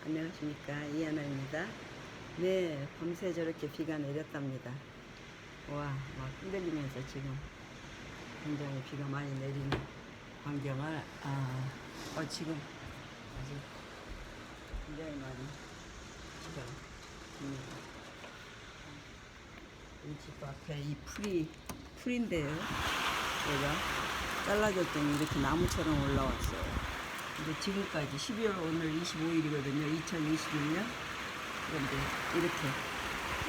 안녕하십니까, 이하나입니다. 네, 밤새 저렇게 비가 내렸답니다. 와, 막 흔들리면서 지금 굉장히 비가 많이 내리는 광경을 지금 아주 굉장히 많이 비가 옵니다. 이 집 앞에 이 풀인데요. 얘가 잘라졌더니 이렇게 나무처럼 올라왔어요. 근데 지금까지 12월 오늘 25일이거든요. 2021년. 그런데 이렇게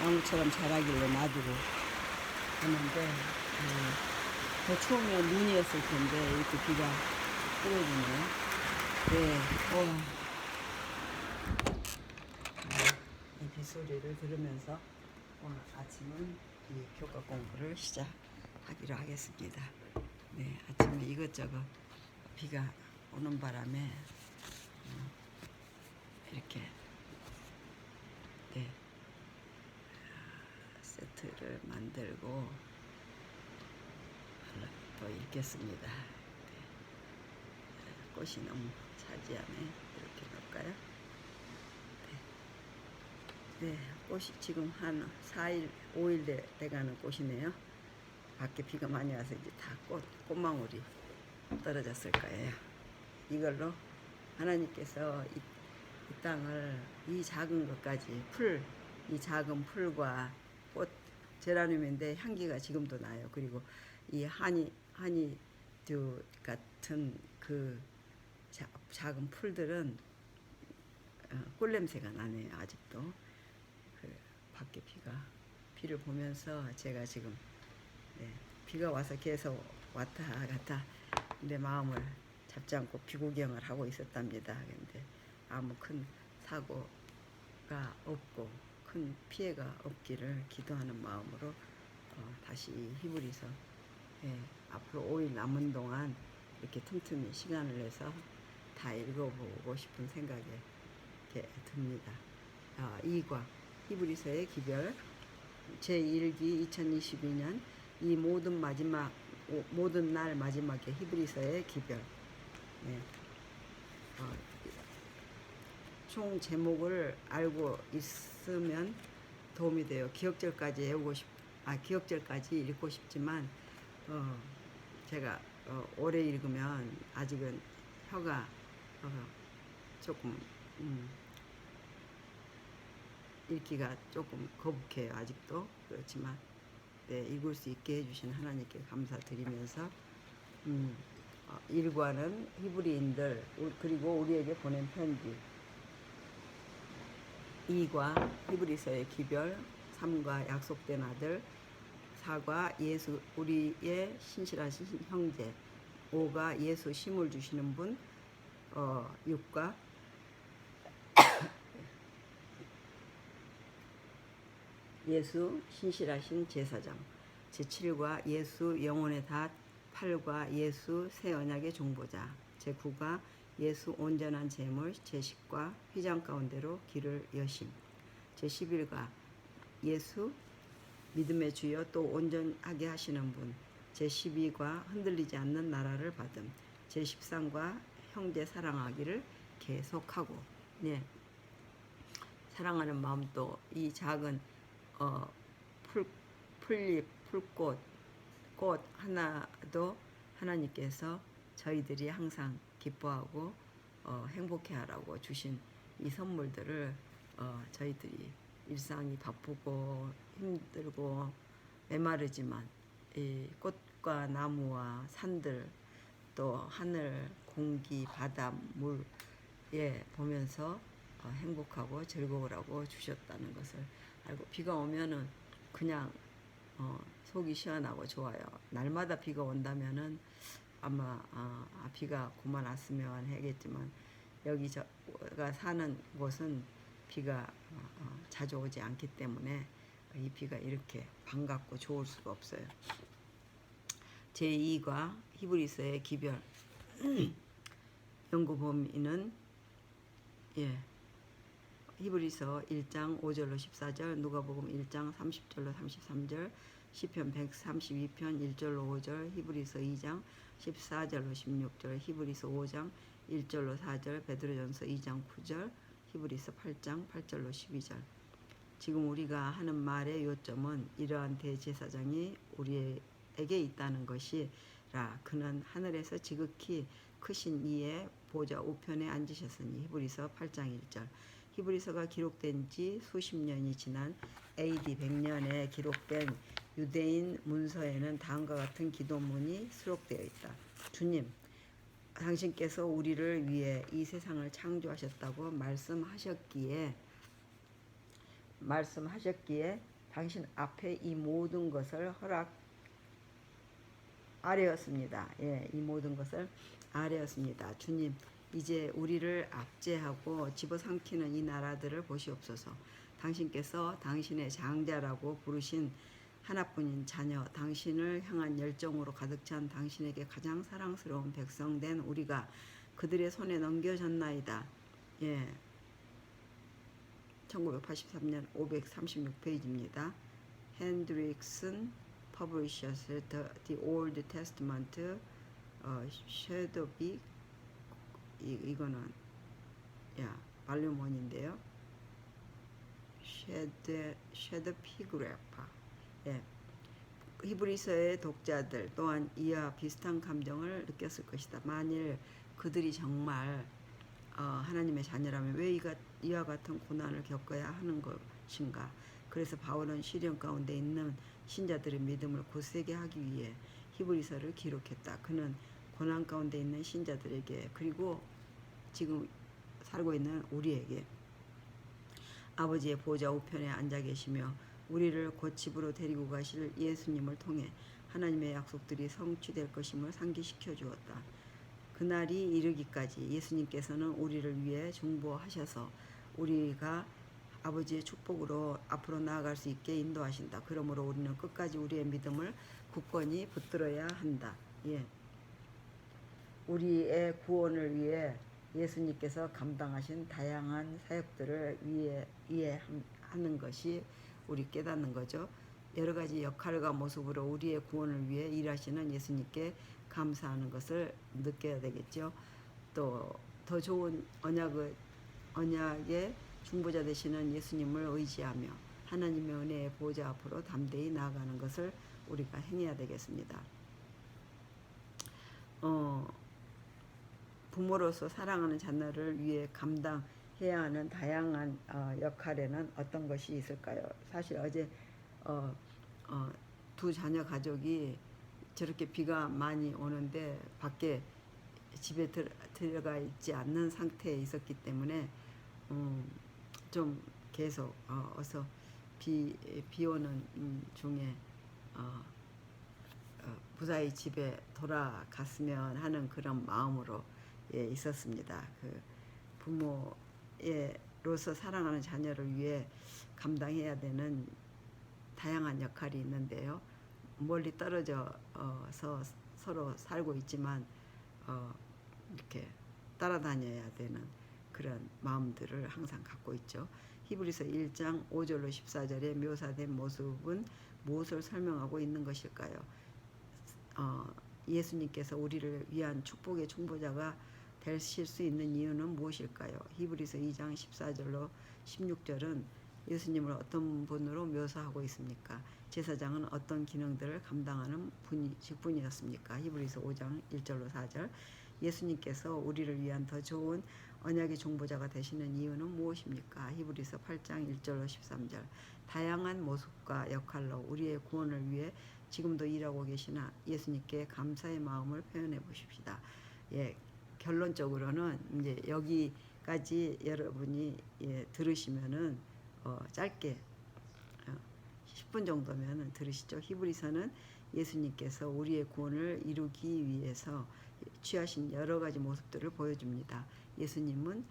나무처럼 자라길래 놔두고 했는데 더 추우면 눈이었을 텐데 이렇게 비가 뿌려주네요. 네, 이 빗소리를 들으면서 오늘 아침은 이 교과 공부를 시작하기로 하겠습니다. 네, 아침에 이것저것 비가 오는 바람에 이렇게 네, 세트를 만들고 더 읽겠습니다. 네, 꽃이 너무 차지하네. 이렇게 놓을까요? 네, 네, 꽃이 지금 한 4일, 5일 돼가는 꽃이네요. 밖에 비가 많이 와서 이제 다 꽃망울이 떨어졌을 거예요. 이걸로 하나님께서 이 땅을 이 작은 것까지 이 작은 풀과 꽃, 제라늄인데 향기가 지금도 나요. 그리고 이 하니듀 같은 그 작은 풀들은 꿀 냄새가 나네요. 아직도 그 밖에 비를 보면서 제가 지금 네, 비가 와서 계속 왔다 갔다 내 마음을 잡지 않고 비 구경을 하고 있었답니다. 근데 아무 큰 사고가 없고 큰 피해가 없기를 기도하는 마음으로 다시 히브리서 앞으로 5일 남은 동안 이렇게 틈틈이 시간을 내서 다 읽어보고 싶은 생각이 듭니다. 2과 히브리서의 기별 제1기 2022년 이 모든 날 마지막에 히브리서의 기별. 네. 총 제목을 알고 있으면 도움이 돼요. 기억절까지 기억절까지 읽고 싶지만 제가 오래 읽으면 아직은 혀가 조금 읽기가 조금 거북해요. 아직도 그렇지만 네, 읽을 수 있게 해주신 하나님께 감사드리면서 일과는 히브리인들 그리고 우리에게 보낸 편지 2과 히브리서의 기별 3과 약속된 아들 4과 예수 우리의 신실하신 형제 5가 예수 심을 주시는 분 6과 예수 신실하신 제사장 제7과 예수 영혼의 닷 8과 예수 새 언약의 종보자 제9가 예수 온전한 재물 제10과 휘장 가운데로 길을 여심 제11가 예수 믿음의 주여 또 온전하게 하시는 분 제12과 흔들리지 않는 나라를 받음 제13과 형제 사랑하기를 계속하고 네. 사랑하는 마음도 이 작은 풀잎, 풀꽃, 꽃 하나도 하나님께서 저희들이 항상 기뻐하고 행복해하라고 주신 이 선물들을 저희들이 일상이 바쁘고 힘들고 메마르지만 이 꽃과 나무와 산들 또 하늘, 공기, 바다, 물 보면서 행복하고 즐거우라고 주셨다는 것을 알고 비가 오면은 그냥 속이 시원하고 좋아요. 날마다 비가 온다면은 아마 비가 그만 왔으면 하겠지만 여기 저가 사는 곳은 비가 자주 오지 않기 때문에 이 비가 이렇게 반갑고 좋을 수가 없어요. 제2과 히브리서의 기별 연구 범위는 히브리서 1장 5절로 14절, 누가복음 1장 30절로 33절, 시편 132편 1절로 5절, 히브리서 2장 14절로 16절, 히브리서 5장 1절로 4절, 베드로전서 2장 9절, 히브리서 8장 8절로 12절. 지금 우리가 하는 말의 요점은 이러한 대제사장이 우리에게 있다는 것이라. 그는 하늘에서 지극히 크신 이의 보좌 우편에 앉으셨으니. 히브리서 8장 1절. 히브리서가 기록된 지 수십 년이 지난 AD 100년에 기록된 유대인 문서에는 다음과 같은 기도문이 수록되어 있다. 주님, 당신께서 우리를 위해 이 세상을 창조하셨다고 말씀하셨기에 당신 앞에 이 모든 것을 아뢰었습니다. 예, 이 모든 것을 아뢰었습니다. 주님, 이제 우리를 압제하고 집어삼키는 이 나라들을 보시옵소서. 당신께서 당신의 장자라고 부르신 하나뿐인 자녀, 당신을 향한 열정으로 가득 찬 당신에게 가장 사랑스러운 백성 된 우리가 그들의 손에 넘겨졌나이다. 예, 1983년 536페이지입니다. 핸드릭슨 Publishers The Old Testament 쉐더빅. 이거는 발륨 1인데요. 쉐더피그래파. 예. 히브리서의 독자들 또한 이와 비슷한 감정을 느꼈을 것이다. 만일 그들이 정말 하나님의 자녀라면 왜 이와 같은 고난을 겪어야 하는 것인가. 그래서 바울은 시련 가운데 있는 신자들의 믿음을 굳세게 하기 위해 히브리서를 기록했다. 그는 고난 가운데 있는 신자들에게 그리고 지금 살고 있는 우리에게 아버지의 보좌 우편에 앉아 계시며 우리를 곧 집으로 데리고 가실 예수님을 통해 하나님의 약속들이 성취될 것임을 상기시켜 주었다. 그날이 이르기까지 예수님께서는 우리를 위해 중보하셔서 우리가 아버지의 축복으로 앞으로 나아갈 수 있게 인도하신다. 그러므로 우리는 끝까지 우리의 믿음을 굳건히 붙들어야 한다. 예. 우리의 구원을 위해 예수님께서 감당하신 다양한 사역들을 이해하는 것이 우리 깨닫는 거죠. 여러 가지 역할과 모습으로 우리의 구원을 위해 일하시는 예수님께 감사하는 것을 느껴야 되겠죠. 또 더 좋은 언약의 중보자 되시는 예수님을 의지하며 하나님의 은혜의 보좌 앞으로 담대히 나아가는 것을 우리가 행해야 되겠습니다. 부모로서 사랑하는 자녀를 위해 감당해야 하는 다양한 역할에는 어떤 것이 있을까요? 사실 어제 두 자녀 가족이 저렇게 비가 많이 오는데 밖에 집에 들어가 있지 않는 상태에 있었기 때문에 좀 계속 어서 비 오는 중에 무사히 집에 돌아갔으면 하는 그런 마음으로 있었습니다. 그 부모로서 사랑하는 자녀를 위해 감당해야 되는 다양한 역할이 있는데요. 멀리 떨어져서 서로 살고 있지만 이렇게 따라다녀야 되는 그런 마음들을 항상 갖고 있죠. 히브리서 1장 5절로 14절에 묘사된 모습은 무엇을 설명하고 있는 것일까요? 예수님께서 우리를 위한 축복의 중보자가 되실 수 있는 이유는 무엇일까요? 히브리서 2장 14절로 16절은 예수님을 어떤 분으로 묘사하고 있습니까? 제사장은 어떤 기능들을 감당하는 직분이었습니까? 히브리서 5장 1절로 4절. 예수님께서 우리를 위한 더 좋은 언약의 중보자가 되시는 이유는 무엇입니까? 히브리서 8장 1절로 13절. 다양한 모습과 역할로 우리의 구원을 위해 지금도 일하고 계시나 예수님께 감사의 마음을 표현해 보십시다. 예, 결론적으로는 이제 여기까지 여러분이 들으시면은 짧게 10분 정도면 들으시죠. 히브리서는 예수님께서 우리의 구원을 이루기 위해서 취하신 여러 가지 모습들을 보여줍니다. 예수님은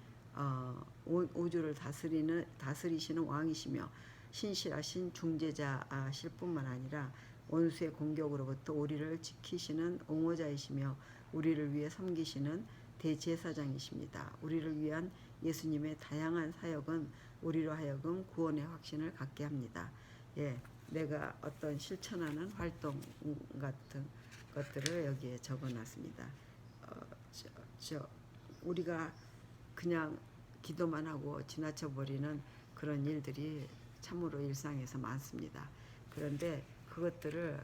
우주를 다스리시는 왕이시며 신실하신 중재자실 뿐만 아니라 원수의 공격으로부터 우리를 지키시는 옹호자이시며 우리를 위해 섬기시는 대제사장이십니다. 우리를 위한 예수님의 다양한 사역은 우리로 하여금 구원의 확신을 갖게 합니다. 예, 내가 어떤 실천하는 활동 같은 것들을 여기에 적어놨습니다. 우리가 그냥 기도만 하고 지나쳐 버리는 그런 일들이 참으로 일상에서 많습니다. 그런데 그것들을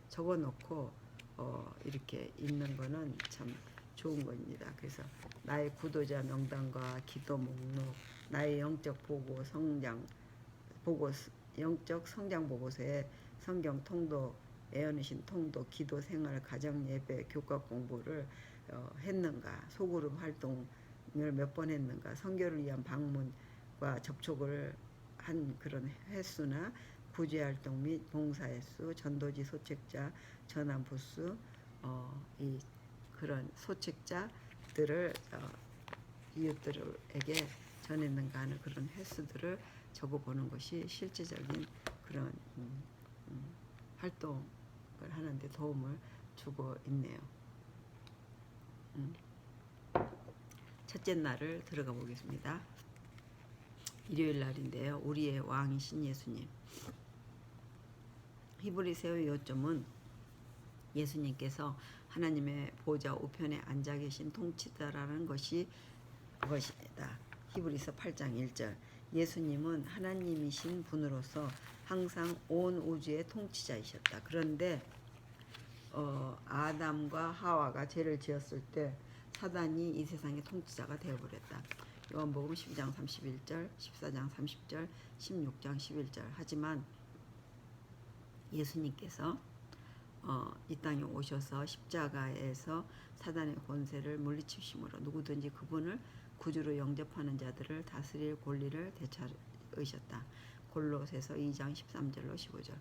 적어놓고 이렇게 있는 거는 참 좋은 겁니다. 그래서 나의 구도자 명단과 기도 목록, 나의 영적 영적 성장 보고서에 성경 통독, 애언이신 통독, 기도 생활, 가정 예배, 교과 공부를 했는가, 소그룹 활동을 몇 번 했는가, 선교를 위한 방문과 접촉을 한 그런 횟수나 구제 활동 및 봉사 횟수, 전도지 소책자, 전환 부수, 이 그런 소책자들을 이웃들에게 전했는가 하는 그런 횟수들을 적어보는 것이 실제적인 그런 활동을 하는데 도움을 주고 있네요. 첫째 날을 들어가 보겠습니다. 일요일 날인데요. 우리의 왕이신 예수님. 히브리서의 요점은 예수님께서 하나님의 보좌 우편에 앉아 계신 통치자라는 것이다. 히브리서 8장 1절. 예수님은 하나님이신 분으로서 항상 온 우주의 통치자이셨다. 그런데 아담과 하와가 죄를 지었을 때 사단이 이 세상의 통치자가 되어버렸다. 요한복음 12장 31절, 14장 30절, 16장 11절. 하지만 예수님께서 이 땅에 오셔서 십자가에서 사단의 권세를 물리치심으로 누구든지 그분을 구주로 영접하는 자들을 다스릴 권리를 되찾으셨다. 골로새서 2장 13절로 15절.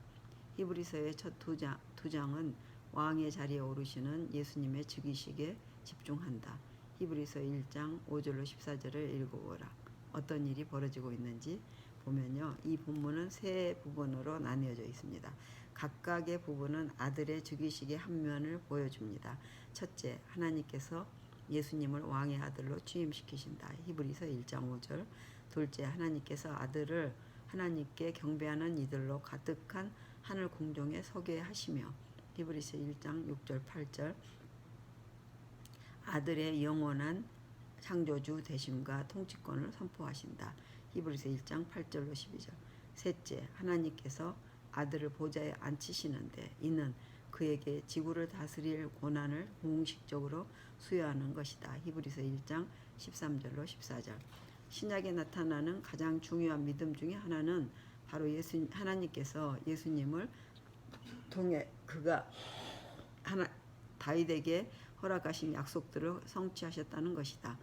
히브리서의 첫 두 장은 왕의 자리에 오르시는 예수님의 즉위식에 집중한다. 히브리서 1장 5절로 14절을 읽어보라. 어떤 일이 벌어지고 있는지 보면요. 이 본문은 세 부분으로 나뉘어져 있습니다. 각각의 부분은 아들의 즉위식의 한 면을 보여줍니다. 첫째, 하나님께서 예수님을 왕의 아들로 취임시키신다. 히브리서 1장 5절. 둘째, 하나님께서 아들을 하나님께 경배하는 이들로 가득한 하늘 궁정에 서게 하시며 히브리서 1장 6절 8절. 아들의 영원한 창조주 되심과 통치권을 선포하신다. 히브리서 1장 8절로 12절. 셋째, 하나님께서 아들을 보좌에 앉히시는데 이는 그에게 지구를 다스릴 권한을 공식적으로 수여하는 것이다. 히브리서 1장 13절로 14절. 신약에 나타나는 가장 중요한 믿음 중에 하나는 바로 하나님께서 예수님을 통해 그가 다윗에게 허락하신 약속들을 성취하셨다는 것이다.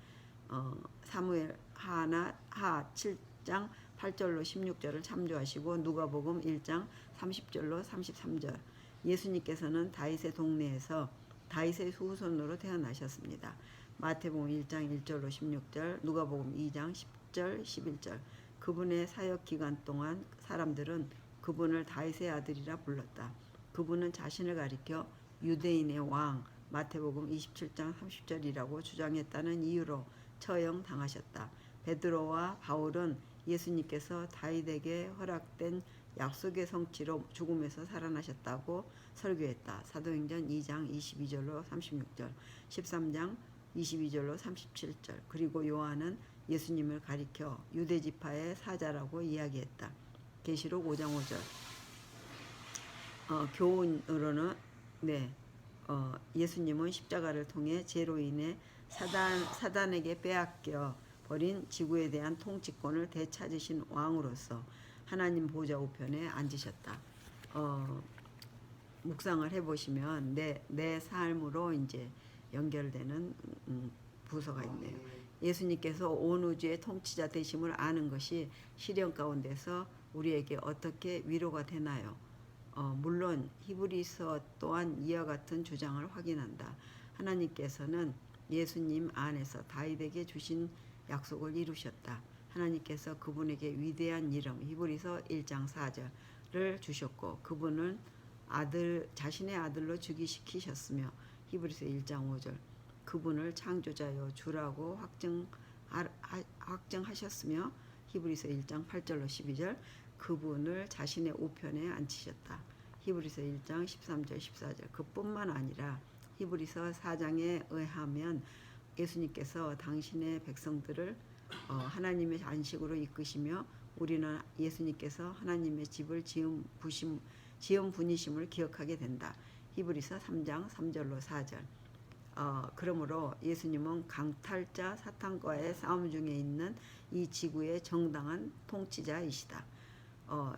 사무엘 하 7장 8절로 16절을 참조하시고 누가복음 1장 30절로 33절. 예수님께서는 다윗의 동네에서 다윗의 후손으로 태어나셨습니다. 마태복음 1장 1절로 16절, 누가복음 2장 10절 11절. 그분의 사역 기간 동안 사람들은 그분을 다윗의 아들이라 불렀다. 그분은 자신을 가리켜 유대인의 왕, 마태복음 27장 30절이라고 주장했다는 이유로 처형당하셨다. 베드로와 바울은 예수님께서 다윗에게 허락된 약속의 성취로 죽음에서 살아나셨다고 설교했다. 사도행전 2장 22절로 36절, 13장 22절로 37절. 그리고 요한은 예수님을 가리켜 유대지파의 사자라고 이야기했다. 계시록 5장 5절. 교훈으로는 예수님은 십자가를 통해 죄로 인해 사단에게 빼앗겨 버린 지구에 대한 통치권을 되찾으신 왕으로서 하나님 보좌 우편에 앉으셨다. 묵상을 해보시면 내 삶으로 이제 연결되는 부서가 있네요. 예수님께서 온 우주의 통치자 되심을 아는 것이 시련 가운데서 우리에게 어떻게 위로가 되나요? 물론 히브리서 또한 이와 같은 주장을 확인한다. 하나님께서는 예수님 안에서 다윗에게 주신 약속을 이루셨다. 하나님께서 그분에게 위대한 이름 히브리서 1장 4절을 주셨고 그분은 자신의 아들로 즉위시키셨으며 히브리서 1장 5절 그분을 창조자여 주라고 확정하셨으며 히브리서 1장 8절로 12절 그분을 자신의 우편에 앉히셨다. 히브리서 1장 13절 14절. 그뿐만 아니라 히브리서 4장에 의하면 예수님께서 당신의 백성들을 하나님의 안식으로 이끄시며 우리는 예수님께서 하나님의 집을 지은 분이심을 기억하게 된다. 히브리서 3장 3절로 4절. 그러므로 예수님은 강탈자 사탄과의 싸움 중에 있는 이 지구의 정당한 통치자이시다.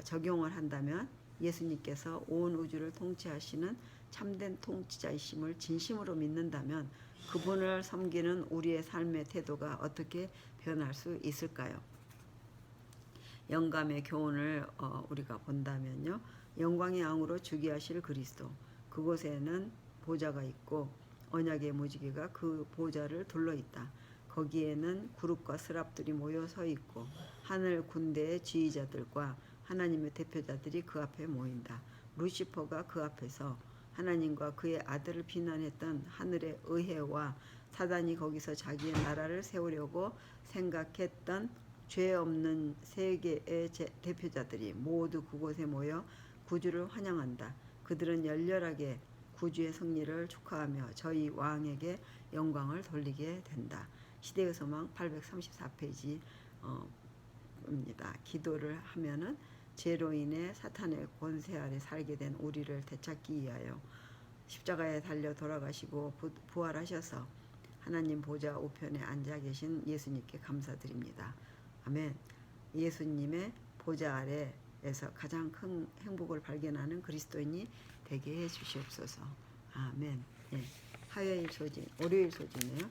적용을 한다면 예수님께서 온 우주를 통치하시는 참된 통치자이심을 진심으로 믿는다면 그분을 섬기는 우리의 삶의 태도가 어떻게 변할 수 있을까요? 영감의 교훈을 우리가 본다면요. 영광의 왕으로 주게 하실 그리스도. 그곳에는 보좌가 있고 언약의 무지개가 그 보좌를 둘러있다. 거기에는 그룹과 스랍들이 모여 서 있고 하늘 군대의 지휘자들과 하나님의 대표자들이 그 앞에 모인다. 루시퍼가 그 앞에서 하나님과 그의 아들을 비난했던 하늘의 의회와 사단이 거기서 자기의 나라를 세우려고 생각했던 죄 없는 세계의 대표자들이 모두 그곳에 모여 구주를 환영한다. 그들은 열렬하게 구주의 승리를 축하하며 저희 왕에게 영광을 돌리게 된다. 시대의 소망 834페이지 입니다. 기도를 하면은 죄로 인해 사탄의 권세 아래 살게 된 우리를 되찾기 위하여 십자가에 달려 돌아가시고 부활하셔서 하나님 보좌 우편에 앉아 계신 예수님께 감사드립니다. 아멘. 예수님의 보좌 아래에서 가장 큰 행복을 발견하는 그리스도인이 되게 해 주시옵소서. 아멘. 네. 화요일 소진, 월요일 소진이에요.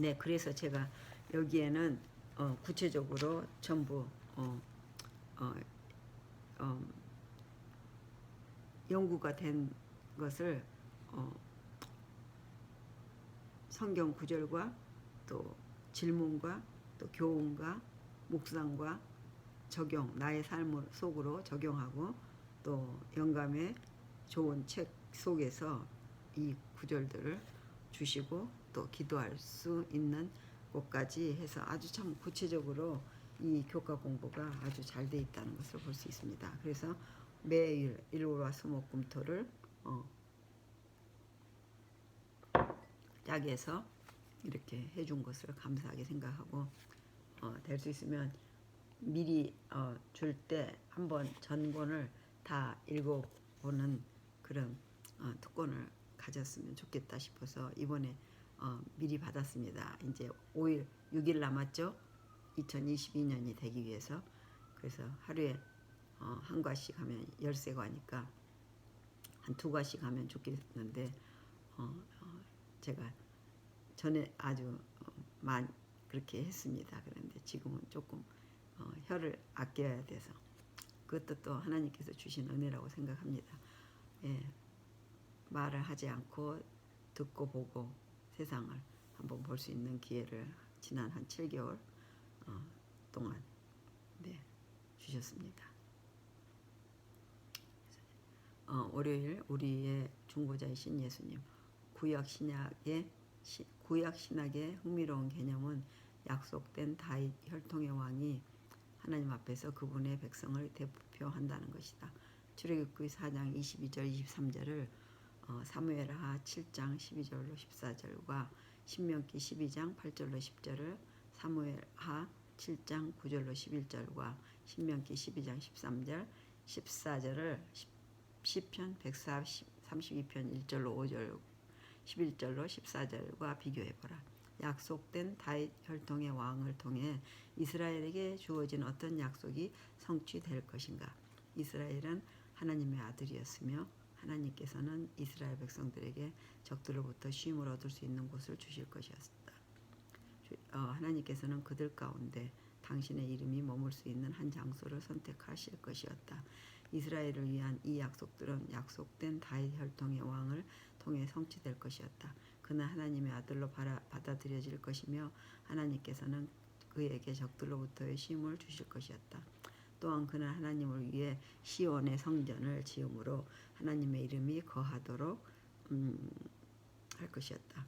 네, 그래서 제가 여기에는 구체적으로 전부 연구가 된 것을 성경 구절과 또 질문과 또 교훈과 묵상과 적용, 나의 삶 속으로 적용하고 또 영감의 좋은 책 속에서 이 구절들을 주시고 또 기도할 수 있는 곳까지 해서 아주 참 구체적으로 이 교과 공부가 아주 잘 돼 있다는 것을 볼 수 있습니다. 그래서 매일 일요일과 수목금토를 짝에서 이렇게 해준 것을 감사하게 생각하고 될 수 있으면 미리 줄 때 한번 전본을 다 읽어보는 그런 특권을 가졌으면 좋겠다 싶어서 이번에 미리 받았습니다. 이제 6일 남았죠. 2022년이 되기 위해서. 그래서 하루에 한 과씩 하면 13과니까 한 2과씩 하면 좋겠는데 제가 전에 아주 그렇게 했습니다. 그런데 지금은 조금 혀를 아껴야 돼서 그것도 또 하나님께서 주신 은혜라고 생각합니다. 예, 말을 하지 않고 듣고 보고 세상을 한번 볼 수 있는 기회를 지난 한 7개월 동안 주셨습니다. 월요일 우리의 중보자이신 예수님. 구약 신학의 흥미로운 개념은 약속된 다윗 혈통의 왕이 하나님 앞에서 그분의 백성을 대표한다는 것이다. 출애굽기 4장 22절 23절을 사무엘하 7장 12절로 14절과 신명기 12장 8절로 10절을 사무엘하 7장 9절로 11절과 신명기 12장 13절 14절을 시편 132편 1절로 5절 11절로 14절과 비교해보라. 약속된 다윗 혈통의 왕을 통해 이스라엘에게 주어진 어떤 약속이 성취될 것인가. 이스라엘은 하나님의 아들이었으며 하나님께서는 이스라엘 백성들에게 적들로부터 쉼을 얻을 수 있는 곳을 주실 것이었다. 하나님께서는 그들 가운데 당신의 이름이 머물 수 있는 한 장소를 선택하실 것이었다. 이스라엘을 위한 이 약속들은 약속된 다윗 혈통의 왕을 통해 성취될 것이었다. 그는 하나님의 아들로 받아들여질 것이며 하나님께서는 그에게 적들로부터의 쉼을 주실 것이었다. 또한 그는 하나님을 위해 시온의 성전을 지음으로 하나님의 이름이 거하도록 할 것이었다.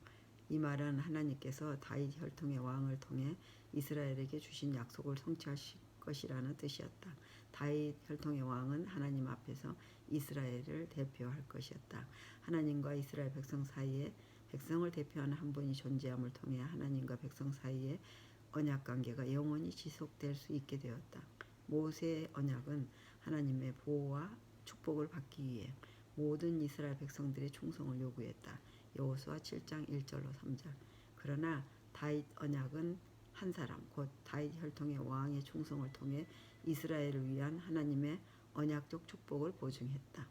이 말은 하나님께서 다윗 혈통의 왕을 통해 이스라엘에게 주신 약속을 성취하실 것이라는 뜻이었다. 다윗 혈통의 왕은 하나님 앞에서 이스라엘을 대표할 것이었다. 하나님과 이스라엘 백성 사이에 백성을 대표하는 한 분이 존재함을 통해 하나님과 백성 사이의 언약 관계가 영원히 지속될 수 있게 되었다. 모세의 언약은 하나님의 보호와 축복을 받기 위해 모든 이스라엘 백성들의 충성을 요구했다. 여호수아 7장 1절로 3절. 그러나 다윗 언약은 한 사람 곧 다윗 혈통의 왕의 충성을 통해 이스라엘을 위한 하나님의 언약적 축복을 보증했다.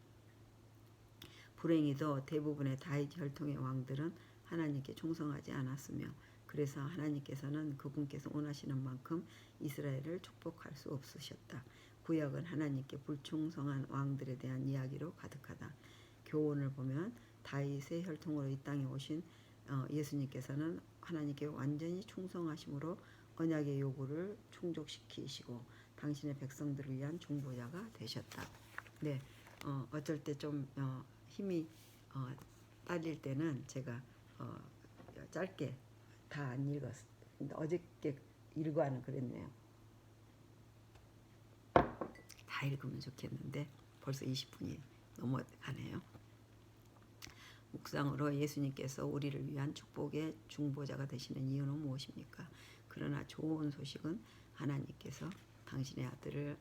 불행히도 대부분의 다윗 혈통의 왕들은 하나님께 충성하지 않았으며 그래서 하나님께서는 그분께서 원하시는 만큼 이스라엘을 축복할 수 없으셨다. 구약은 하나님께 불충성한 왕들에 대한 이야기로 가득하다. 교훈을 보면 다윗의 혈통으로 이 땅에 오신 예수님께서는 하나님께 완전히 충성하심으로 언약의 요구를 충족시키시고 당신의 백성들을 위한 중보자가 되셨다. 네, 어쩔 때 좀 힘이 딸릴 때는 제가 짧게 다 안 읽었어요. 근데 어저께 일과는 그랬네요. 다 읽으면 좋겠는데 벌써 20분이 넘어가네요. 묵상으로 예수님께서 우리를 위한 축복의 중보자가 되시는 이유는 무엇입니까? 그러나 좋은 소식은 하나님께서 당신의 아들을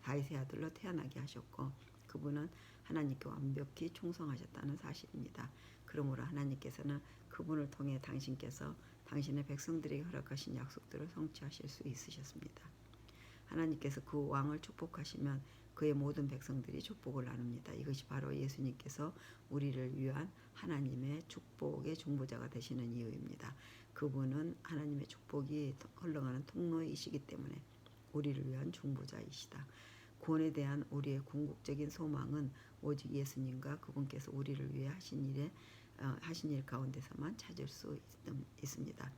다윗의 아들로 태어나게 하셨고 그분은 하나님께 완벽히 충성하셨다는 사실입니다. 그러므로 하나님께서는 그분을 통해 당신께서 당신의 백성들에게 허락하신 약속들을 성취하실 수 있으셨습니다. 하나님께서 그 왕을 축복하시면 그의 모든 백성들이 축복을 나눕니다. 이것이 바로 예수님께서 우리를 위한 하나님의 축복의 중보자가 되시는 이유입니다. 그분은 하나님의 축복이 흘러가는 통로이시기 때문에 우리를 위한 중보자이시다. 구원에 대한 우리의 궁극적인 소망은 오직 예수님과 그분께서 우리를 위해 하신 일 가운데서만 찾을 수 있습니다.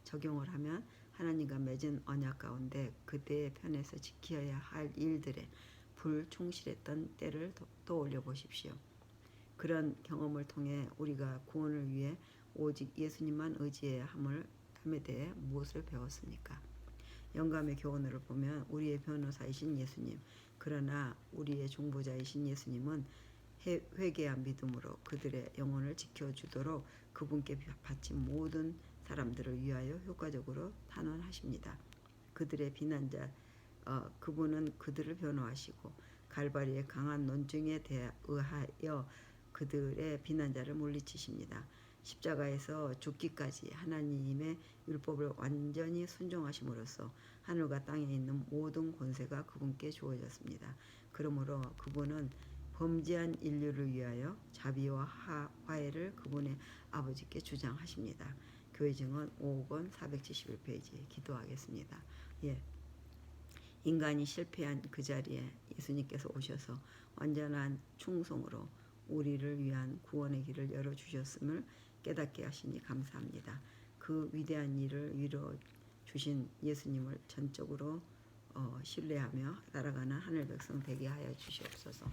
적용을 하면 하나님과 맺은 언약 가운데 그때의 편에서 지켜야 할 일들에 불충실했던 때를 떠올려 보십시오. 그런 경험을 통해 우리가 구원을 위해 오직 예수님만 의지해야 함에 대해 무엇을 배웠습니까? 영감의 교훈을 보면 우리의 변호사이신 예수님, 그러나 우리의 중보자이신 예수님은 회개한 믿음으로 그들의 영혼을 지켜주도록 그분께 바친 모든 사람들을 위하여 효과적으로 탄원하십니다. 그들의 비난자, 그분은 그들을 변호하시고 갈바리의 강한 논증에 의하여 그들의 비난자를 물리치십니다. 십자가에서 죽기까지 하나님의 율법을 완전히 순종하심으로써 하늘과 땅에 있는 모든 권세가 그분께 주어졌습니다. 그러므로 그분은 범죄한 인류를 위하여 자비와 화해를 그분의 아버지께 주장하십니다. 교회 증언 5권 471페이지 기도하겠습니다. 예. 인간이 실패한 그 자리에 예수님께서 오셔서 완전한 충성으로 우리를 위한 구원의 길을 열어주셨음을 깨닫게 하시니 감사합니다. 그 위대한 일을 이루어 주신 예수님을 전적으로 신뢰하며 따라가는 하늘 백성 되게 하여 주시옵소서.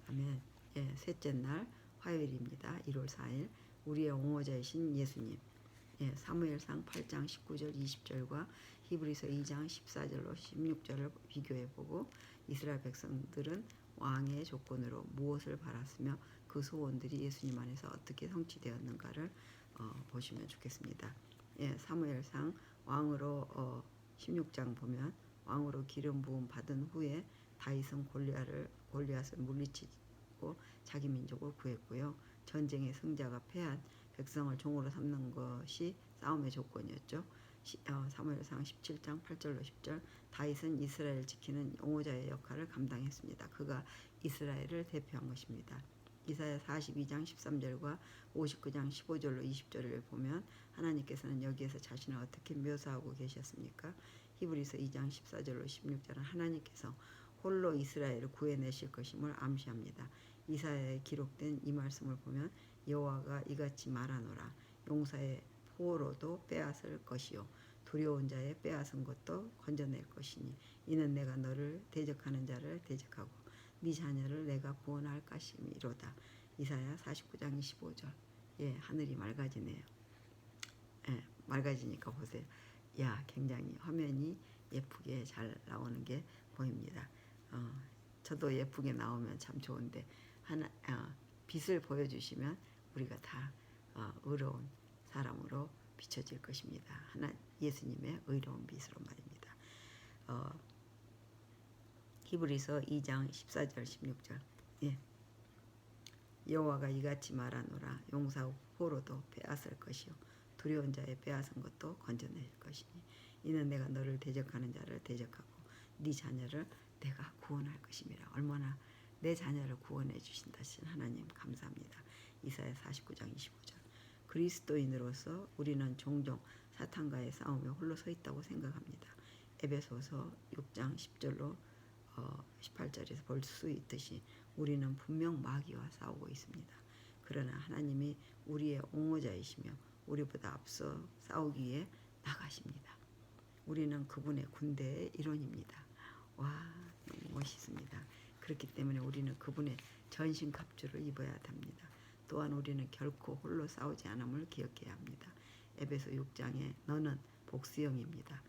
아멘. 예, 셋째 날 화요일입니다. 1월 4일 우리의 옹호자이신 예수님. 예, 사무엘상 8장 19절 20절과 히브리서 2장 14절로 16절을 비교해보고 이스라엘 백성들은 왕의 조건으로 무엇을 바랐으며 그 소원들이 예수님 안에서 어떻게 성취되었는가를 보시면 좋겠습니다. 예, 사무엘상 왕으로 16장 보면 왕으로 기름 부음 받은 후에 다윗은 골리앗을 물리치고 자기 민족을 구했고요. 전쟁의 승자가 패한 백성을 종으로 삼는 것이 싸움의 조건이었죠. 사무엘상 17장 8절로 10절 다윗은 이스라엘을 지키는 용호자의 역할을 감당했습니다. 그가 이스라엘을 대표한 것입니다. 이사야 42장 13절과 59장 15절로 20절을 보면 하나님께서는 여기에서 자신을 어떻게 묘사하고 계셨습니까? 히브리서 2장 14절로 16절은 하나님께서 홀로 이스라엘을 구해내실 것임을 암시합니다. 이사야에 기록된 이 말씀을 보면 여호와가 이같이 말하노라. 용사의 포로도 빼앗을 것이요 두려운 자의 빼앗은 것도 건져낼 것이니 이는 내가 너를 대적하는 자를 대적하고 네 자녀를 내가 구원할 것이미로다. 이사야 49장 25절. 예, 하늘이 맑아지네요. 예, 맑아지니까 보세요. 야, 굉장히 화면이 예쁘게 잘 나오는 게 보입니다. 저도 예쁘게 나오면 참 좋은데 빛을 보여주시면 우리가 다 의로운 사람으로 비춰질 것입니다. 예수님의 의로운 빛으로 말입니다. 히브리서 2장 14절 16절. 예. 여호와가 이같이 말하노라. 용사포로도 빼앗을 것이요 두려운 자의 빼앗은 것도 건져낼 것이니 이는 내가 너를 대적하는 자를 대적하고 네 자녀를 내가 구원할 것임이라. 얼마나 내 자녀를 구원해 주신다신 하나님 감사합니다. 이사야 49장 25절. 그리스도인으로서 우리는 종종 사탄과의 싸움에 홀로 서 있다고 생각합니다. 에베소서 6장 10절로 18절에서 볼 수 있듯이 우리는 분명 마귀와 싸우고 있습니다. 그러나 하나님이 우리의 옹호자이시며 우리보다 앞서 싸우기 위해 나가십니다. 우리는 그분의 군대의 일원입니다. 와, 너무 멋있습니다. 그렇기 때문에 우리는 그분의 전신갑주를 입어야 합니다. 또한 우리는 결코 홀로 싸우지 않음을 기억해야 합니다. 에베소 6장에 너는 복수형입니다.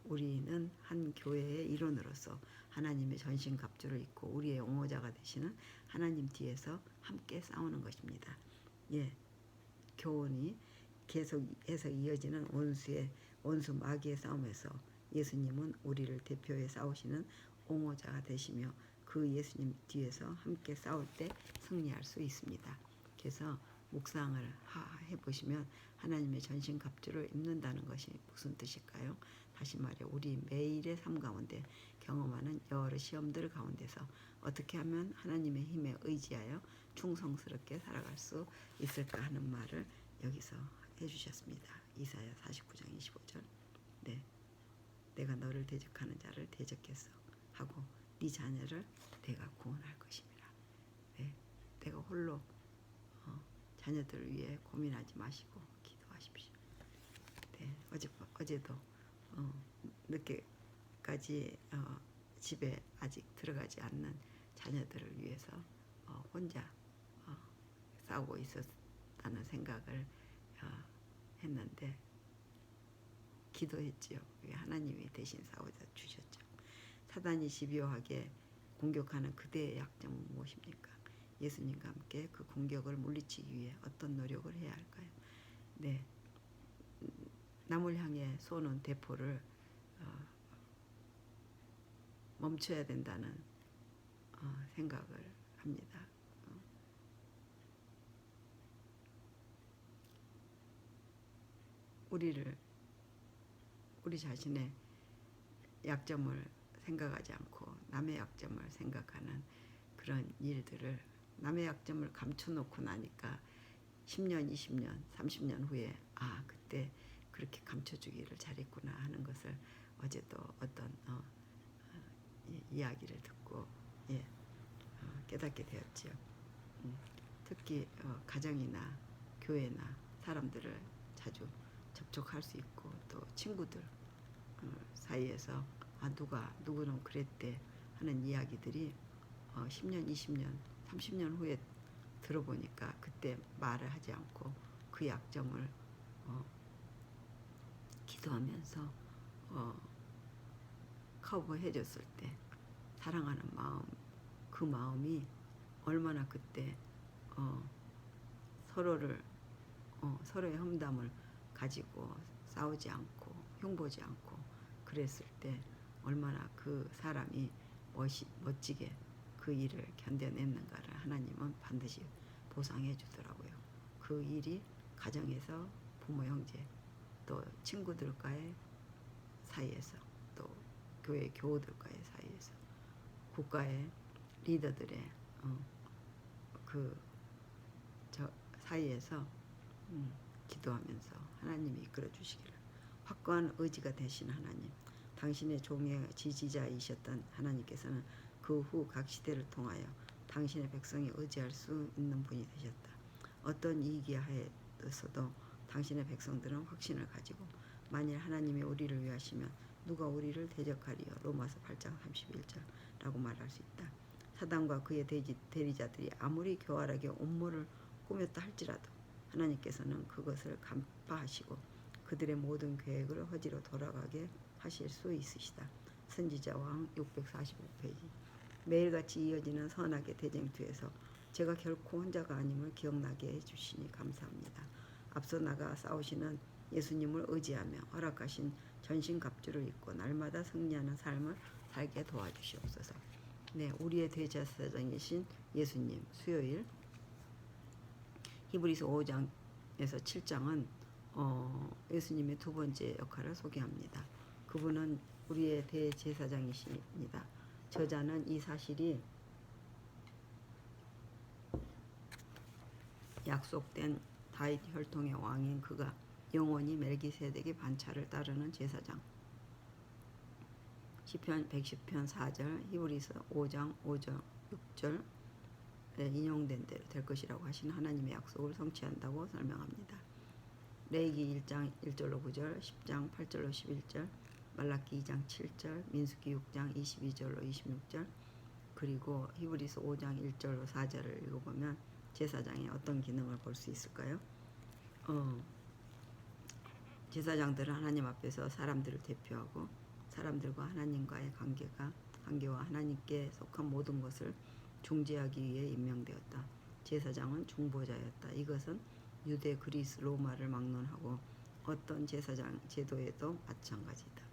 우리는 한 교회의 일원으로서 하나님의 전신갑주를 입고 우리의 옹호자가 되시는 하나님 뒤에서 함께 싸우는 것입니다. 예, 교훈이 계속해서 이어지는 원수 마귀의 싸움에서 예수님은 우리를 대표해 싸우시는 옹호자가 되시며 그 예수님 뒤에서 함께 싸울 때 승리할 수 있습니다. 그래서 묵상을 해보시면 하나님의 전신갑주를 입는다는 것이 무슨 뜻일까요? 다시 말해 우리 매일의 삶 가운데 경험하는 여러 시험들 가운데서 어떻게 하면 하나님의 힘에 의지하여 충성스럽게 살아갈 수 있을까 하는 말을 여기서 해주셨습니다. 이사야 49장 25절. 네, 내가 너를 대적하는 자를 대적했어 하고 네 자녀를 내가 구원할 것입니다. 네, 내가 홀로 자녀들을 위해 고민하지 마시고 기도하십시오. 네, 어제도 늦게까지 집에 아직 들어가지 않는 자녀들을 위해서 혼자 싸우고 있었다는 생각을 했는데 기도했지요. 하나님이 대신 싸워 주셨죠. 사단이 집요하게 공격하는 그대의 약점은 무엇입니까? 예수님과 함께 그 공격을 물리치기 위해 어떤 노력을 해야 할까요? 네, 남을 향해 쏘는 대포를 멈춰야 된다는 생각을 합니다. 우리 자신의 약점을 생각하지 않고 남의 약점을 생각하는 그런 일들을 남의 약점을 감춰놓고 나니까 10년, 20년, 30년 후에 그때 그렇게 감춰주기를 잘했구나 하는 것을 어제도 어떤 이야기를 듣고 깨닫게 되었지요. 특히 가정이나 교회나 사람들을 자주 접촉할 수 있고 또 친구들 사이에서 누구는 그랬대 하는 이야기들이 10년, 20년, 30년 후에 들어보니까 그때 말을 하지 않고 그 약점을 기도하면서 커버해줬을 때 사랑하는 마음, 그 마음이 얼마나 그때 서로의 험담을 가지고 싸우지 않고 흉보지 않고 그랬을 때 얼마나 그 사람이 멋지게 그 일을 견뎌냈는가를 하나님은 반드시 보상해 주더라고요. 그 일이 가정에서 부모 형제 또 친구들과의 사이에서 또 교회 교우들과의 사이에서 국가의 리더들의 저 사이에서 기도하면서 하나님이 이끌어 주시기를 확고한 의지가 되신 하나님, 당신의 종의 지지자이셨던 하나님께서는 그 후 각 시대를 통하여 당신의 백성이 의지할 수 있는 분이 되셨다. 어떤 이기하에서도 당신의 백성들은 확신을 가지고 만일 하나님이 우리를 위하시면 누가 우리를 대적하리요. 로마서 8장 31절라고 말할 수 있다. 사단과 그의 대리자들이 아무리 교활하게 음모를 꾸몄다 할지라도 하나님께서는 그것을 간파하시고 그들의 모든 계획을 허지로 돌아가게 하실 수 있으시다. 선지자왕 645페이지. 매일같이 이어지는 선악의 대쟁투에서 제가 결코 혼자가 아님을 기억나게 해주시니 감사합니다. 앞서 나가 싸우시는 예수님을 의지하며 허락하신 전신갑주를 입고 날마다 승리하는 삶을 살게 도와주시옵소서. 네, 우리의 대제사장이신 예수님, 수요일 히브리서 5장에서 7장은 예수님의 두 번째 역할을 소개합니다. 그분은 우리의 대제사장이십니다. 저자는 이 사실이 약속된 다윗 혈통의 왕인 그가 영원히 멜기세덱의 반차를 따르는 제사장, 시편 110편 4절, 히브리서 5장 5절 6절에 인용된 대로 될 것이라고 하신 하나님의 약속을 성취한다고 설명합니다. 레위기 1장 1절로 9절, 10장 8절로 11절, 말라기 2장 7절, 민수기 6장 22절로 26절, 그리고 히브리서 5장 1절로 4절을 읽어보면 제사장의 어떤 기능을 볼 수 있을까요? 제사장들은 하나님 앞에서 사람들을 대표하고 사람들과 하나님과의 관계와 하나님께 속한 모든 것을 중재하기 위해 임명되었다. 제사장은 중보자였다. 이것은 유대, 그리스, 로마를 막론하고 어떤 제사장 제도에도 마찬가지다.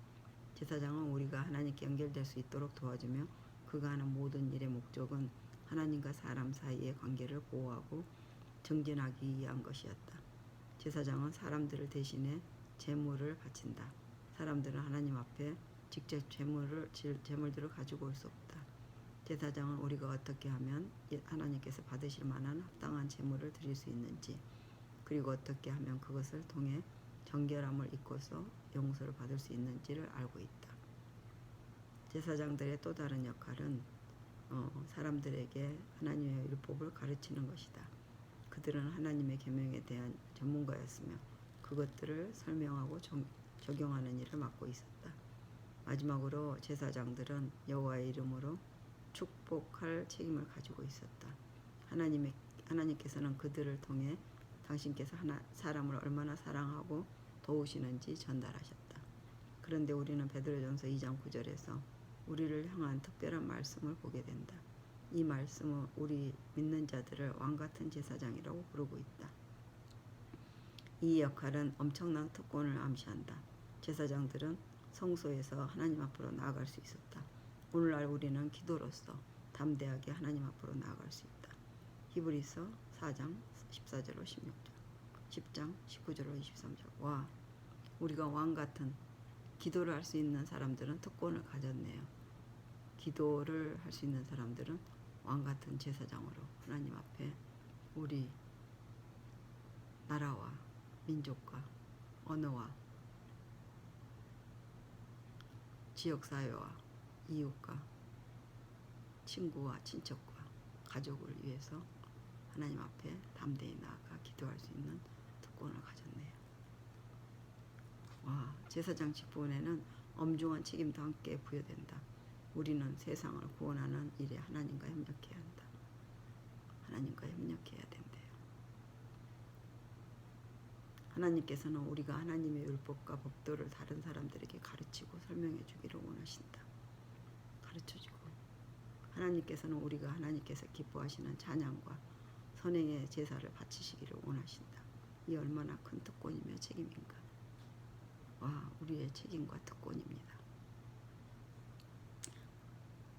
제사장은 우리가 하나님께 연결될 수 있도록 도와주며 그가 하는 모든 일의 목적은 하나님과 사람 사이의 관계를 보호하고 정진하기 위한 것이었다. 제사장은 사람들을 대신해 제물을 바친다. 사람들은 하나님 앞에 직접 제물들을 가지고 올 수 없다. 제사장은 우리가 어떻게 하면 하나님께서 받으실 만한 합당한 제물을 드릴 수 있는지, 그리고 어떻게 하면 그것을 통해 정결함을 입고서 용서를 받을 수 있는지를 알고 있다. 제사장들의 또 다른 역할은 사람들에게 하나님의 율법을 가르치는 것이다. 그들은 하나님의 계명에 대한 전문가였으며 그것들을 설명하고 적용하는 일을 맡고 있었다. 마지막으로 제사장들은 여호와의 이름으로 축복할 책임을 가지고 있었다. 하나님께서는 그들을 통해 당신께서 사람을 얼마나 사랑하고 도우시는지 전달하셨다. 그런데 우리는 베드로전서 2장 9절에서 우리를 향한 특별한 말씀을 보게 된다. 이 말씀은 우리 믿는 자들을 왕같은 제사장이라고 부르고 있다. 이 역할은 엄청난 특권을 암시한다. 제사장들은 성소에서 하나님 앞으로 나아갈 수 있었다. 오늘날 우리는 기도로서 담대하게 하나님 앞으로 나아갈 수 있다. 히브리서 4장 14절로 16절, 10장 19절로 23절. 와, 우리가 왕같은 기도를 할 수 있는 사람들은 특권을 가졌네요. 기도를 할 수 있는 사람들은 왕같은 제사장으로 하나님 앞에 우리 나라와 민족과 언어와 지역사회와 이웃과 친구와 친척과 가족을 위해서 하나님 앞에 담대히 나아가 기도할 수 있는 특권을 가졌네요. 와, 제사장 직분에는 엄중한 책임도 함께 부여된다. 우리는 세상을 구원하는 일에 하나님과 협력해야 한다. 하나님과 협력해야 된대요. 하나님께서는 우리가 하나님의 율법과 법도를 다른 사람들에게 가르치고 설명해 주기를 원하신다. 가르쳐주고, 하나님께서는 우리가 하나님께서 기뻐하시는 찬양과 선행의 제사를 바치시기를 원하신다. 이 얼마나 큰 특권이며 책임인가. 와, 우리의 책임과 특권입니다.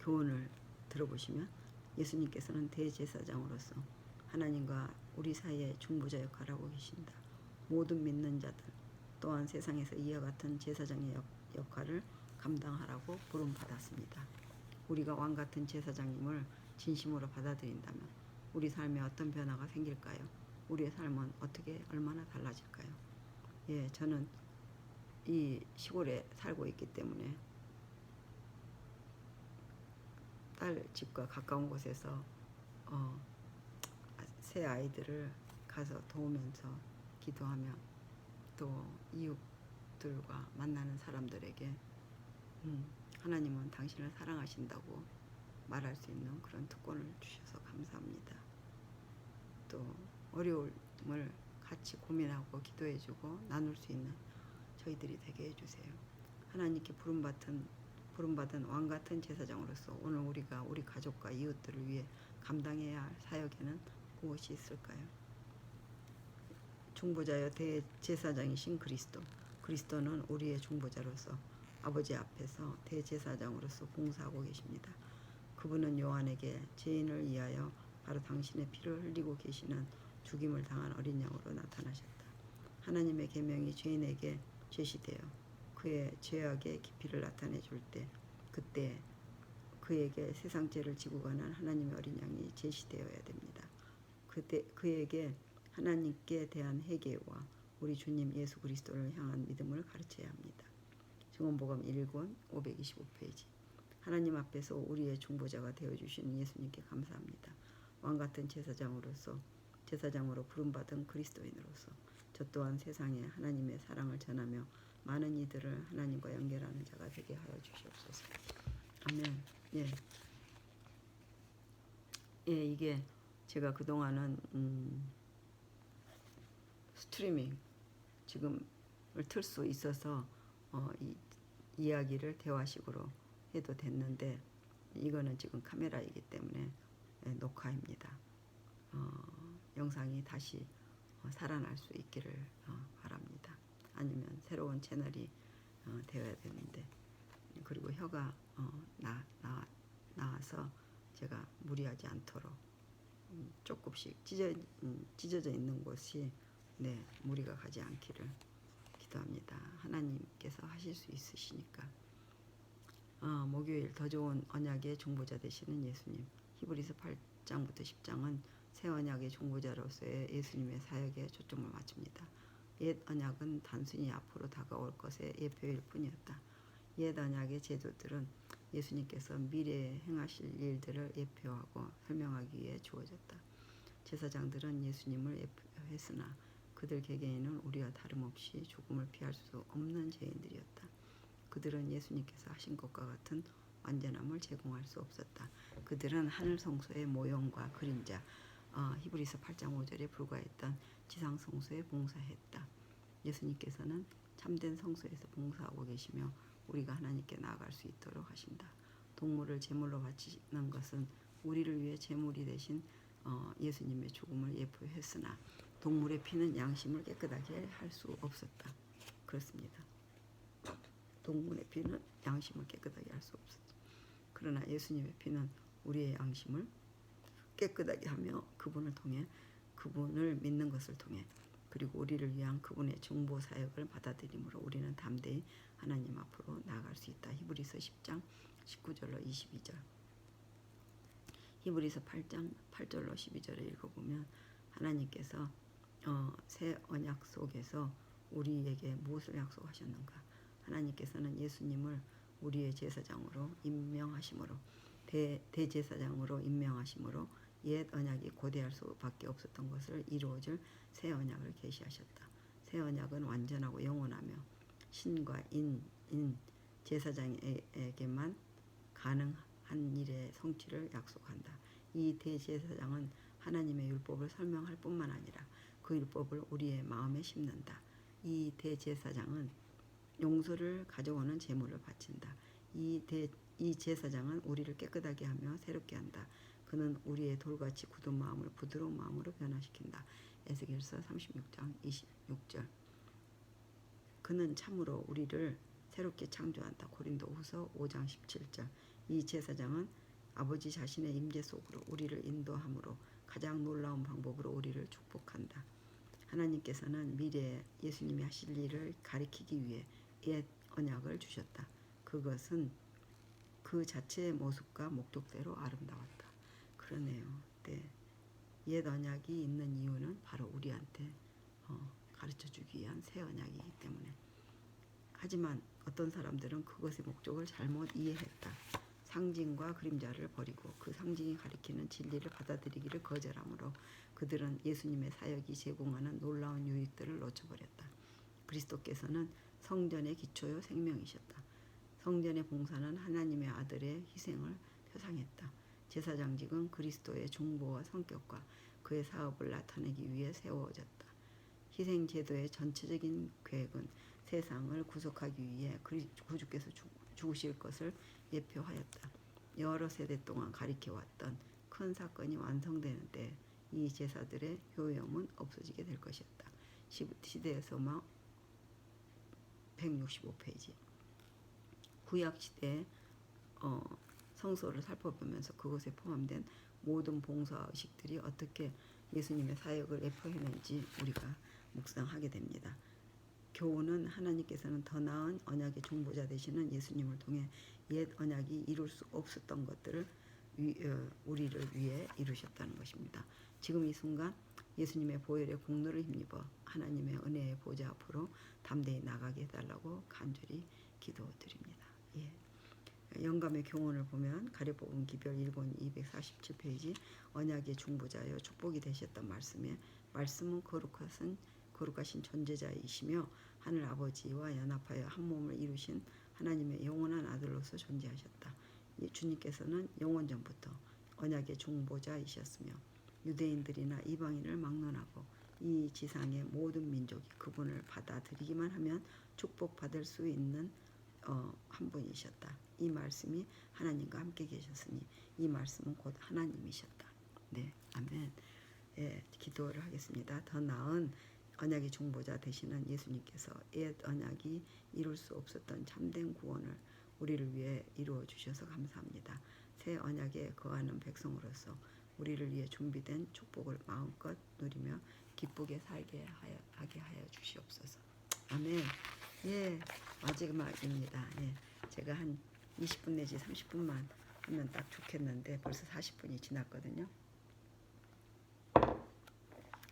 교훈을 들어보시면 예수님께서는 대제사장으로서 하나님과 우리 사이의 중보자 역할을 하고 계신다. 모든 믿는 자들 또한 세상에서 이와 같은 제사장의 역할을 감당하라고 부름받았습니다. 우리가 왕같은 제사장님을 진심으로 받아들인다면 우리 삶에 어떤 변화가 생길까요? 우리의 삶은 어떻게 얼마나 달라질까요? 예, 저는 이 시골에 살고 있기 때문에 딸 집과 가까운 곳에서 새 아이들을 가서 도우면서 기도하며 또 이웃들과 만나는 사람들에게 하나님은 당신을 사랑하신다고 말할 수 있는 그런 특권을 주셔서 감사합니다. 또 어려움을 같이 고민하고 기도해주고 나눌 수 있는 저희들이 되게 해주세요. 하나님께 부름받은 왕같은 제사장으로서 오늘 우리가 우리 가족과 이웃들을 위해 감당해야 할 사역에는 무엇이 있을까요? 중보자여 대제사장이신 그리스도. 그리스도는 우리의 중보자로서 아버지 앞에서 대제사장으로서 봉사하고 계십니다. 그분은 요한에게 죄인을 위하여 바로 당신의 피를 흘리고 계시는 죽임을 당한 어린 양으로 나타나셨다. 하나님의 계명이 죄인에게 제시되어 그의 죄악의 깊이를 나타내 줄 때, 그때 그에게 세상 죄를 지고 가는 하나님의 어린 양이 제시되어야 됩니다. 그때 그에게 하나님께 대한 회개와 우리 주님 예수 그리스도를 향한 믿음을 가르쳐야 합니다. 증언복음 1권 525페이지. 하나님 앞에서 우리의 중보자가 되어주신 예수님께 감사합니다. 왕같은 제사장으로 부름받은 그리스도인으로서 저 또한 세상에 하나님의 사랑을 전하며 많은 이들을 하나님과 연결하는 자가 되게 하여 주시옵소서. 아멘. 예, 이게 제가 그동안은 스트리밍 지금을 틀 수 있어서 이 이야기를 대화식으로 해도 됐는데, 이거는 지금 카메라이기 때문에 녹화입니다. 영상이 다시 살아날 수 있기를 바랍니다. 아니면 새로운 채널이 되어야 되는데, 그리고 혀가 나와서 제가 무리하지 않도록 조금씩 찢어져 있는 곳이 무리가 가지 않기를 기도합니다. 하나님께서 하실 수 있으시니까. 목요일 더 좋은 언약의 중보자 되시는 예수님. 히브리서 8장부터 10장은 새 언약의 중보자로서의 예수님의 사역에 초점을 맞춥니다. 옛 언약은 단순히 앞으로 다가올 것의 예표일 뿐이었다. 옛 언약의 제도들은 예수님께서 미래에 행하실 일들을 예표하고 설명하기 위해 주어졌다. 제사장들은 예수님을 예표했으나 그들 개개인은 우리와 다름없이 죽음을 피할 수 없는 죄인들이었다. 그들은 예수님께서 하신 것과 같은 완전함을 제공할 수 없었다. 그들은 하늘 성소의 모형과 그림자, 히브리서 8장 5절에 불과했던 지상 성소에 봉사했다. 예수님께서는 참된 성소에서 봉사하고 계시며 우리가 하나님께 나아갈 수 있도록 하신다. 동물을 제물로 바치는 것은 우리를 위해 제물이 되신 예수님의 죽음을 예표했으나 동물의 피는 양심을 깨끗하게 할 수 없었다. 그렇습니다. 동물의 피는 양심을 깨끗하게 할 수 없었다. 그러나 예수님의 피는 우리의 양심을 깨끗하게 하며 그분을 통해, 그분을 믿는 것을 통해, 그리고 우리를 위한 그분의 중보 사역을 받아들임으로 우리는 담대히 하나님 앞으로 나아갈 수 있다. 히브리서 10장 19절로 22절. 히브리서 8장 8절로 12절을 읽어보면 하나님께서 새 언약 속에서 우리에게 무엇을 약속하셨는가? 하나님께서는 예수님을 우리의 제사장으로 임명하심으로, 대제사장으로 임명하심으로 옛 언약이 고대할 수밖에 없었던 것을 이루어줄 새 언약을 계시하셨다. 새 언약은 완전하고 영원하며 신과 인 제사장에게만 가능한 일의 성취를 약속한다. 이 대제사장은 하나님의 율법을 설명할 뿐만 아니라 그 율법을 우리의 마음에 심는다. 이 대제사장은 용서를 가져오는 제물을 바친다. 이 제사장은 우리를 깨끗하게 하며 새롭게 한다. 그는 우리의 돌같이 굳은 마음을 부드러운 마음으로 변화시킨다. 에스겔서 36장 26절. 그는 참으로 우리를 새롭게 창조한다. 고린도후서 5장 17절. 이 제사장은 아버지 자신의 임재 속으로 우리를 인도함으로 가장 놀라운 방법으로 우리를 축복한다. 하나님께서는 미래에 예수님이 하실 일을 가리키기 위해 옛 언약을 주셨다. 그것은 그 자체의 모습과 목적대로 아름다웠다. 그러네요. 옛 언약이 있는 이유는 바로 우리한테 가르쳐주기 위한 새 언약이기 때문에. 하지만 어떤 사람들은 그것의 목적을 잘못 이해했다. 상징과 그림자를 버리고 그 상징이 가리키는 진리를 받아들이기를 거절하므로 그들은 예수님의 사역이 제공하는 놀라운 유익들을 놓쳐버렸다. 그리스도께서는 성전의 기초요 생명이셨다. 성전의 봉사는 하나님의 아들의 희생을 표상했다. 제사장직은 그리스도의 중보와 성격과 그의 사업을 나타내기 위해 세워졌다. 희생제도의 전체적인 계획은 세상을 구속하기 위해 구주께서 죽으실 것을 예표하였다. 여러 세대 동안 가리켜왔던 큰 사건이 완성되는 때 이 제사들의 효용은 없어지게 될 것이었다. 시대에서만 165페이지. 구약 시대 성소를 살펴보면서 그것에 포함된 모든 봉사 의식들이 어떻게 예수님의 사역을 내포했는지 우리가 묵상하게 됩니다. 교훈은 하나님께서는 더 나은 언약의 중보자 되시는 예수님을 통해 옛 언약이 이룰 수 없었던 것들을 우리를 위해 이루셨다는 것입니다. 지금 이 순간 예수님의 보혈의 공로를 힘입어 하나님의 은혜의 보좌 앞으로 담대히 나가게 해달라고 간절히 기도드립니다. 예. 영감의 교훈을 보면 가려뽑은 기별 1권 247페이지 언약의 중보자여 축복이 되셨던 말씀에 말씀은 거룩하신 존재자이시며 하늘 아버지와 연합하여 한 몸을 이루신 하나님의 영원한 아들로서 존재하셨다. 주님께서는 영원전부터 언약의 중보자이셨으며 유대인들이나 이방인을 막론하고 이 지상의 모든 민족이 그분을 받아들이기만 하면 축복받을 수 있는 한 분이셨다. 이 말씀이 하나님과 함께 계셨으니 이 말씀은 곧 하나님이셨다. 네, 아멘. 예, 기도를 하겠습니다. 더 나은 언약의 중보자 되시는 예수님께서 옛 언약이 이룰 수 없었던 참된 구원을 우리를 위해 이루어 주셔서 감사합니다. 새 언약에 거하는 백성으로서 우리를 위해 준비된 축복을 마음껏 누리며 기쁘게 살게 하게 하여 주시옵소서. 아멘. 예, 마지막입니다. 예, 제가 한 20분 내지 30분만 하면 딱 좋겠는데 벌써 40분이 지났거든요.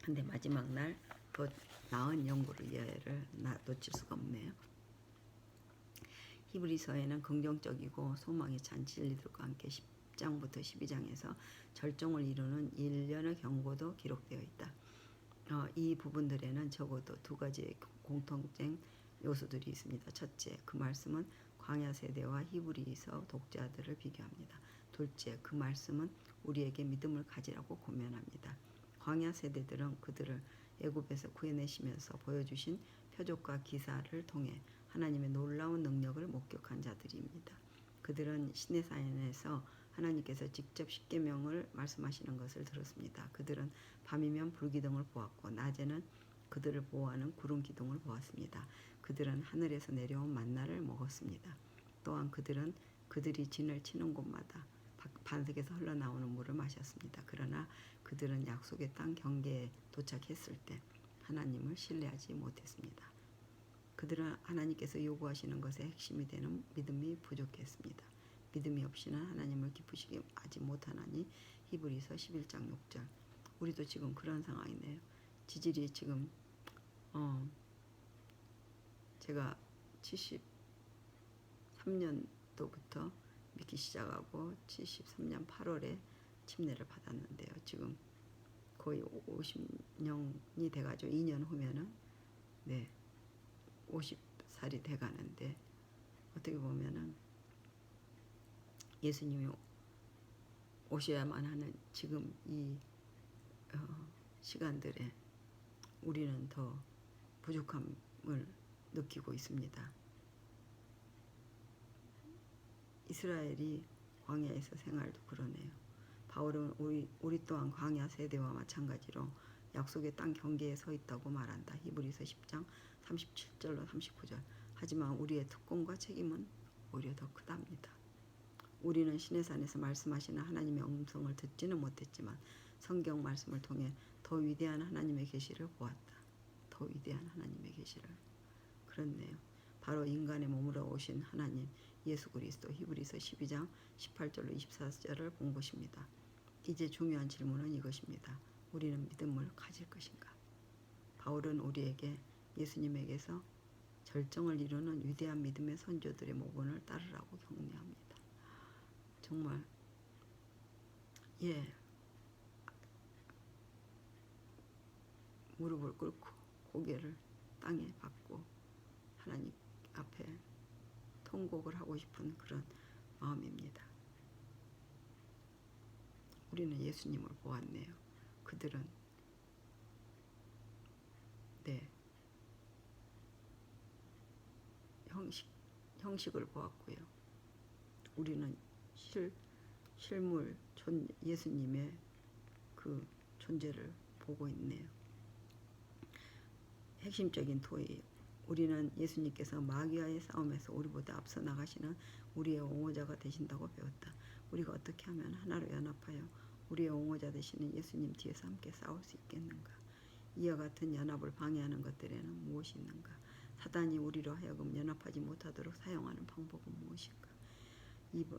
근데 마지막 날 더 나은 연구를 이해를 놓칠 수가 없네요. 히브리서에는 긍정적이고 소망이 찬 진리들과 함께 10장부터 12장에서 절정을 이루는 일련의 경고도 기록되어 있다. 이 부분들에는 적어도 두 가지의 공통된 요소들이 있습니다. 첫째, 그 말씀은 광야 세대와 히브리서 독자들을 비교합니다. 둘째, 그 말씀은 우리에게 믿음을 가지라고 권면합니다. 광야 세대들은 그들을 애굽에서 구해내시면서 보여주신 표적과 기사를 통해 하나님의 놀라운 능력을 목격한 자들입니다. 그들은 시내산에서 하나님께서 직접 십계명을 말씀하시는 것을 들었습니다. 그들은 밤이면 불기둥을 보았고 낮에는 그들을 보호하는 구름 기둥을 보았습니다. 그들은 하늘에서 내려온 만나를 먹었습니다. 또한 그들은 그들이 진을 치는 곳마다 반석에서 흘러나오는 물을 마셨습니다. 그러나 그들은 약속의 땅 경계에 도착했을 때 하나님을 신뢰하지 못했습니다. 그들은 하나님께서 요구하시는 것의 핵심이 되는 믿음이 부족했습니다. 믿음이 없이는 하나님을 기쁘시게 하지 못하나니 히브리서 11장 6절. 우리도 지금 그런 상황이네요. 지질이 지금 제가 73년도부터 믿기 시작하고 73년 8월에 침례를 받았는데요. 지금 거의 50년이 돼가지고 2년 후면은 50살이 돼가는데 어떻게 보면은 예수님이 오셔야만 하는 지금 이 시간들에 우리는 더 부족함을 느끼고 있습니다. 이스라엘이 광야에서 생활도 그러네요. 바울은 우리 또한 광야 세대와 마찬가지로 약속의 땅 경계에 서 있다고 말한다. 히브리서 10장 37절로 39절. 하지만 우리의 특권과 책임은 오히려 더 크답니다. 우리는 시내산에서 말씀하시는 하나님의 음성을 듣지는 못했지만 성경 말씀을 통해 더 위대한 하나님의 계시를 보았다. 더 위대한 하나님의 계시를. 그렇네요. 바로 인간의 몸으로 오신 하나님 예수 그리스도. 히브리서 12장 18절로 24절을 본 것입니다. 이제 중요한 질문은 이것입니다. 우리는 믿음을 가질 것인가? 바울은 우리에게 예수님에게서 절정을 이루는 위대한 믿음의 선조들의 모본을 따르라고 격려합니다. 정말 무릎을 꿇고 고개를 땅에 박고 하나님 앞에 통곡을 하고 싶은 그런 마음입니다. 우리는 예수님을 보았네요. 그들은 형식을 보았고요. 우리는 실물 예수님의 그 존재를 보고 있네요. 핵심적인 토의. 우리는 예수님께서 마귀와의 싸움에서 우리보다 앞서 나가시는 우리의 옹호자가 되신다고 배웠다. 우리가 어떻게 하면 하나로 연합하여 우리의 옹호자 되시는 예수님 뒤에서 함께 싸울 수 있겠는가? 이와 같은 연합을 방해하는 것들에는 무엇이 있는가? 사단이 우리로 하여금 연합하지 못하도록 사용하는 방법은 무엇인가? 2번,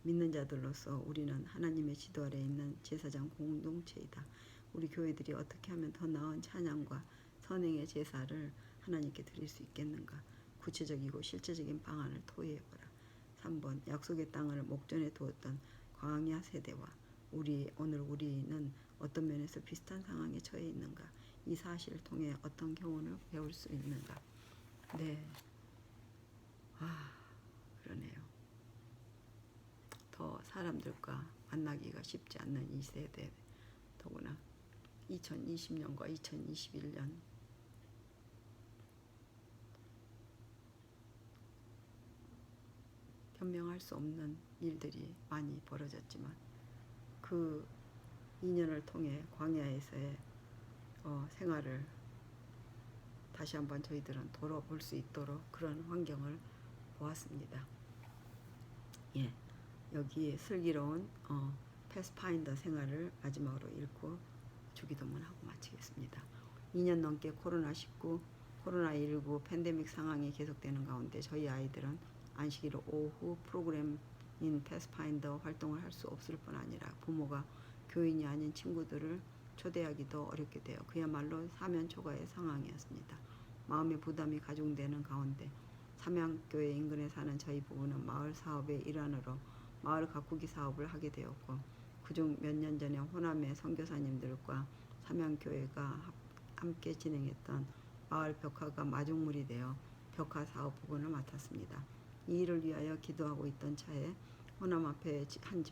믿는 자들로서 우리는 하나님의 지도 아래 있는 제사장 공동체이다. 우리 교회들이 어떻게 하면 더 나은 찬양과 선행의 제사를 하나님께 드릴 수 있겠는가? 구체적이고 실제적인 방안을 토의해보라. 3번, 약속의 땅을 목전에 두었던 광야 세대와 오늘 우리는 어떤 면에서 비슷한 상황에 처해 있는가? 이 사실을 통해 어떤 교훈을 배울 수 있는가? 네. 그러네요. 더 사람들과 만나기가 쉽지 않는 이 세대, 더구나 2020년과 2021년 변명할 수 없는 일들이 많이 벌어졌지만 그 2년을 통해 광야에서의 생활을 다시 한번 저희들은 돌아볼 수 있도록 그런 환경을 보았습니다. 예, 여기에 슬기로운 패스파인더 생활을 마지막으로 읽고 주기도문하고 마치겠습니다. 2년 넘게 코로나19 팬데믹 상황이 계속되는 가운데 저희 아이들은 안식일 오후 프로그램인 패스파인더 활동을 할 수 없을 뿐 아니라 부모가 교인이 아닌 친구들을 초대하기도 어렵게 되어 그야말로 사면 초과의 상황이었습니다. 마음의 부담이 가중되는 가운데 삼양교회 인근에 사는 저희 부부는 마을 사업의 일환으로 마을 가꾸기 사업을 하게 되었고 그중 몇 년 전에 호남의 선교사님들과 삼양교회가 함께 진행했던 마을 벽화가 마중물이 되어 벽화 사업 부분을 맡았습니다. 이 일을 위하여 기도하고 있던 차에 호남 앞에 한